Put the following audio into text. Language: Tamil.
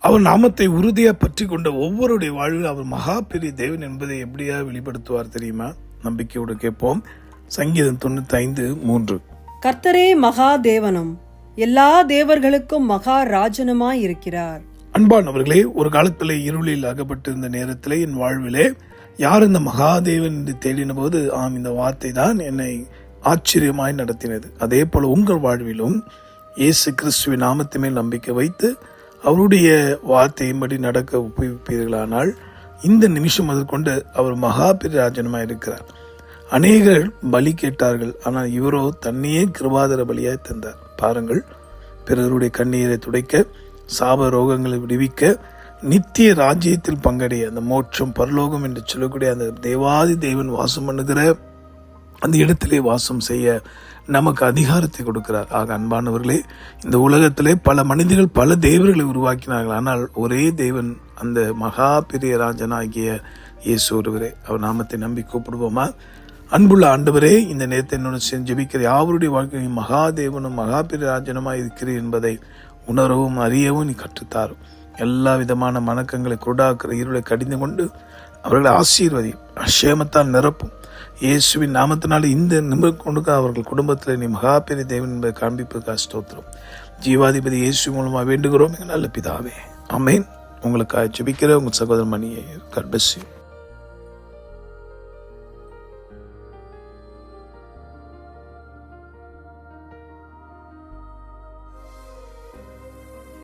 அவர் நாமத்தை உறுதியா பற்றி கொண்ட ஒவ்வொருடைய வாழ்வில் அவர் மகா பெரிய தேவன் என்பதை எப்படியா வெளிப்படுத்துவார் தெரியுமா? நம்பிக்கையோடு கேட்போம். சங்கீதம் 95:3. கர்த்தரே மகா தேவனும் எல்லா தேவர்களுக்கும் மகா ராஜனுமாய் இருக்கிறார். அன்பானவர்களே, ஒரு காலத்திலே இருளில் அகப்பட்டிருந்த நேரத்திலே என் வாழ்விலே யார் இந்த மகாதேவன் என்று தேடின போது இந்த வார்த்தை தான் என்னை ஆச்சரியமாய் நடத்தினது. அதே போல உங்கள் வாழ்விலும் இயேசு கிறிஸ்துவின் நாமத்தை மேல் நம்பிக்கை வைத்து அவருடைய வார்த்தையின்படி நடக்க ஒப்புவிப்பீர்களானால் இந்த நிமிஷம் முதற்கொண்டு அவர் மகா பெரிய ராஜனமாய் இருக்கிறார். அநேகர் பலி கேட்டார்கள், ஆனால் இவரோ தன்னையே கிருபாதர பலியாய் தந்தார். பாருங்கள், பிறருடைய கண்ணீரை துடைக்க, சாப ரோகங்களை விடுவிக்க, நித்திய ராஜ்யத்தில் பங்கடைய, அந்த மோட்சம் பரலோகம் என்று சொல்லக்கூடிய அந்த தேவாதி தேவன் வாசம் பண்ணுகிற அந்த இடத்திலே வாசம் செய்ய நமக்கு அதிகாரத்தை கொடுக்கிறார். ஆக அன்பானவர்களே, இந்த உலகத்திலே பல மனிதர்கள் பல தேவர்களை உருவாக்கினார்கள், ஆனால் ஒரே தேவன் அந்த மகா பெரிய ராஜனாகிய இயேசு ஒருவரே. அவர் நாமத்தை நம்பி கூப்பிடுவோமா? அன்புள்ள ஆண்டவரே, இந்த நேரத்தை என்னோட ஜெபிக்கிற யாவருடைய வாழ்க்கையும் மகாதேவனும் மகா பெரிய ராஜனுமாய் இருக்கிறேன் என்பதை உணரவும் அறியவும் நீ கற்றுத்தாரும். எல்லா விதமான மணக்கங்களை கொடாக்கிற இருளை கடிந்து கொண்டு அவர்களை ஆசீர்வதி அஷேமத்தால் நிரப்பும். இயேசுவின் நாமத்தினால இந்த நிமிடம் கொண்டு அவர்கள் குடும்பத்தில் நீ மகா பெரிய தேவன் என்பதை காண்பிப்பதற்காக ஸ்தோத்திரம். ஜீவாதிபதி இயேசு மூலமாக வேண்டுகிறோம், நல்ல பிதாவே, ஆமென். உங்களுக்காக ஜெபிக்கிற உங்கள் சகோதரன் மணியை. God bless you.